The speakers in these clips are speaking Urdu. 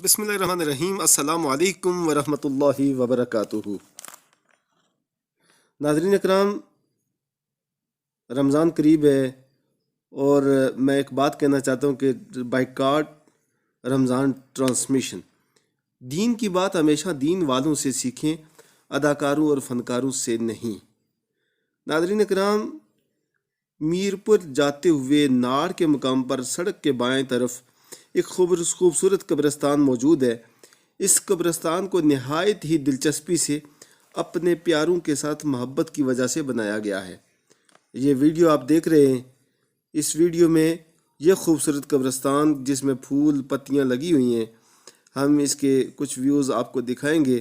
بسم اللہ الرحمن الرحیم۔ السلام علیکم ورحمۃ اللہ وبرکاتہ۔ ناظرین اکرام، رمضان قریب ہے اور میں ایک بات کہنا چاہتا ہوں کہ بائیکاٹ رمضان ٹرانسمیشن، دین کی بات ہمیشہ دین والوں سے سیکھیں، اداکاروں اور فنکاروں سے نہیں۔ ناظرین اکرام، میرپور جاتے ہوئے ناڑ کے مقام پر سڑک کے بائیں طرف ایک خوبصورت قبرستان موجود ہے۔ اس قبرستان کو نہایت ہی دلچسپی سے اپنے پیاروں کے ساتھ محبت کی وجہ سے بنایا گیا ہے۔ یہ ویڈیو آپ دیکھ رہے ہیں، اس ویڈیو میں یہ خوبصورت قبرستان جس میں پھول پتیاں لگی ہوئی ہیں، ہم اس کے کچھ ویوز آپ کو دکھائیں گے۔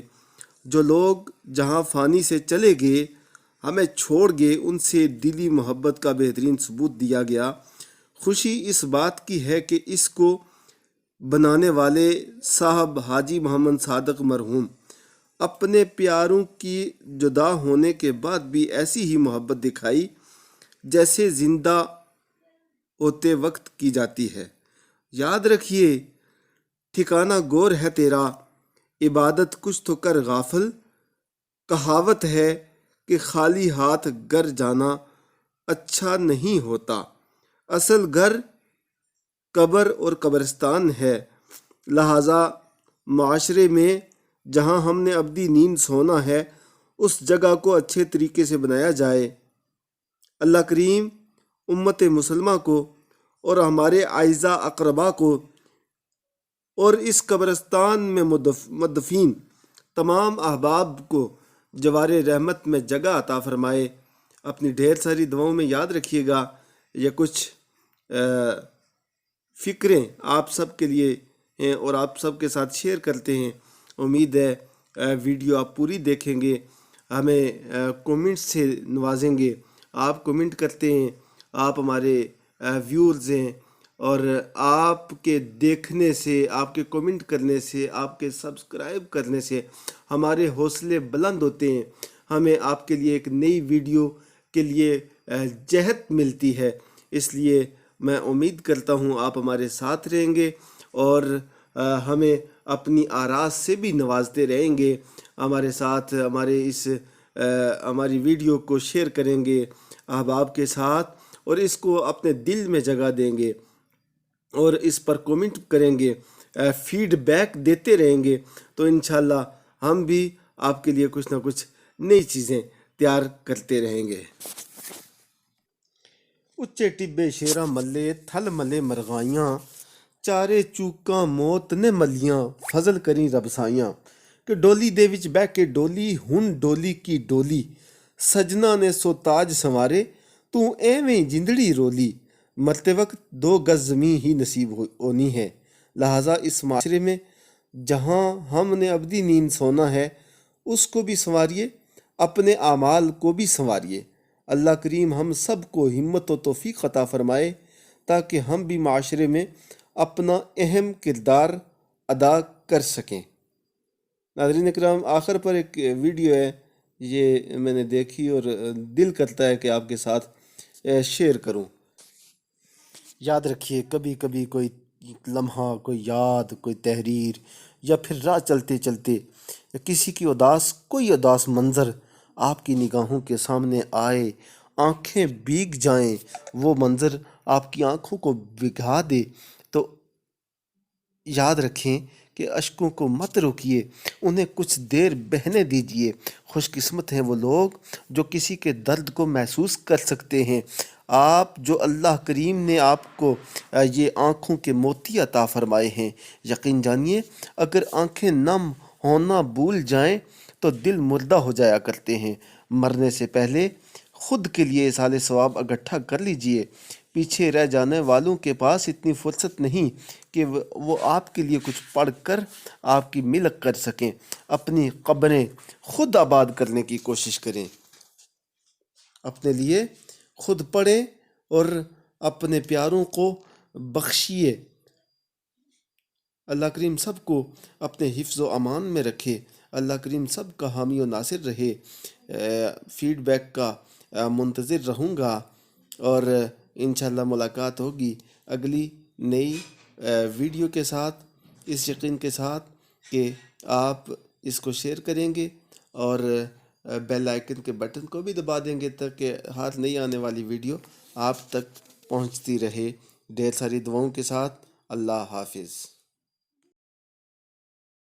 جو لوگ جہاں فانی سے چلے گئے، ہمیں چھوڑ گئے، ان سے دلی محبت کا بہترین ثبوت دیا گیا۔ خوشی اس بات کی ہے کہ اس کو بنانے والے صاحب حاجی محمد صادق مرحوم اپنے پیاروں کی جدا ہونے کے بعد بھی ایسی ہی محبت دکھائی جیسے زندہ ہوتے وقت کی جاتی ہے۔ یاد رکھیے، ٹھکانہ گور ہے تیرا، عبادت کچھ تو کر غافل۔ کہاوت ہے کہ خالی ہاتھ گھر جانا اچھا نہیں ہوتا، اصل گھر قبر اور قبرستان ہے۔ لہٰذا معاشرے میں جہاں ہم نے ابدی نیند سونا ہے، اس جگہ کو اچھے طریقے سے بنایا جائے۔ اللہ کریم امت مسلمہ کو اور ہمارے اعزاء اقربا کو اور اس قبرستان میں مدفین تمام احباب کو جوار رحمت میں جگہ عطا فرمائے۔ اپنی ڈھیر ساری دعاؤں میں یاد رکھیے گا۔ یہ کچھ فکریں آپ سب کے لیے ہیں اور آپ سب کے ساتھ شیئر کرتے ہیں۔ امید ہے ویڈیو آپ پوری دیکھیں گے، ہمیں کومنٹ سے نوازیں گے۔ آپ کومنٹ کرتے ہیں، آپ ہمارے ویورز ہیں، اور آپ کے دیکھنے سے، آپ کے کومنٹ کرنے سے، آپ کے سبسکرائب کرنے سے ہمارے حوصلے بلند ہوتے ہیں۔ ہمیں آپ کے لیے ایک نئی ویڈیو کے لیے جہت ملتی ہے۔ اس لیے میں امید کرتا ہوں آپ ہمارے ساتھ رہیں گے اور ہمیں اپنی آراء سے بھی نوازتے رہیں گے۔ ہمارے ساتھ ہماری ویڈیو کو شیئر کریں گے احباب کے ساتھ، اور اس کو اپنے دل میں جگہ دیں گے اور اس پر کومنٹ کریں گے، فیڈ بیک دیتے رہیں گے، تو انشاءاللہ ہم بھی آپ کے لیے کچھ نہ کچھ نئی چیزیں تیار کرتے رہیں گے۔ اچے ٹبے شیراں ملے تھل ملے مرغائیاں، چارے چوکاں موت نے ملیاں، فضل کریں رب سائیاں۔ کہ ڈولی دے وچ بہ کے ڈولی، ہن ڈولی کی ڈولی، سجنا نے سو تاج سنوارے، تو ایویں جندڑی رولی۔ مرتے وقت 2 گز زمین ہی نصیب ہونی ہے، لہٰذا اس معاشرے میں جہاں ہم نے ابدی نیند سونا ہے، اس کو بھی سنواریے، اپنے اعمال کو بھی سنواریے۔ اللہ کریم ہم سب کو ہمت و توفیق عطا فرمائے تاکہ ہم بھی معاشرے میں اپنا اہم کردار ادا کر سکیں۔ ناظرین اکرام، آخر پر ایک ویڈیو ہے، یہ میں نے دیکھی اور دل کرتا ہے کہ آپ کے ساتھ شیئر کروں۔ یاد رکھیے، کبھی کبھی کوئی لمحہ، کوئی یاد، کوئی تحریر، یا پھر راہ چلتے چلتے کسی کی کوئی اداس منظر آپ کی نگاہوں کے سامنے آئے، آنکھیں بھیگ جائیں، وہ منظر آپ کی آنکھوں کو بھگا دے، تو یاد رکھیں کہ اشکوں کو مت روکیے، انہیں کچھ دیر بہنے دیجیے۔ خوش قسمت ہیں وہ لوگ جو کسی کے درد کو محسوس کر سکتے ہیں۔ آپ جو اللہ کریم نے آپ کو یہ آنکھوں کے موتی عطا فرمائے ہیں، یقین جانیے اگر آنکھیں نم ہونا بھول جائیں تو دل مردہ ہو جایا کرتے ہیں۔ مرنے سے پہلے خود کے لیے اصالِ ثواب اکٹھا کر لیجئے۔ پیچھے رہ جانے والوں کے پاس اتنی فرصت نہیں کہ وہ آپ کے لیے کچھ پڑھ کر آپ کی ملک کر سکیں۔ اپنی قبریں خود آباد کرنے کی کوشش کریں، اپنے لیے خود پڑھیں اور اپنے پیاروں کو بخشیے۔ اللہ کریم سب کو اپنے حفظ و امان میں رکھے، اللہ کریم سب کا حامی و ناصر رہے۔ فیڈ بیک کا منتظر رہوں گا اور انشاءاللہ ملاقات ہوگی اگلی نئی ویڈیو کے ساتھ۔ اس یقین کے ساتھ کہ آپ اس کو شیئر کریں گے اور بیل آئیکن کے بٹن کو بھی دبا دیں گے تاکہ ہر نئی آنے والی ویڈیو آپ تک پہنچتی رہے۔ ڈھیر ساری دعاؤں کے ساتھ اللہ حافظ۔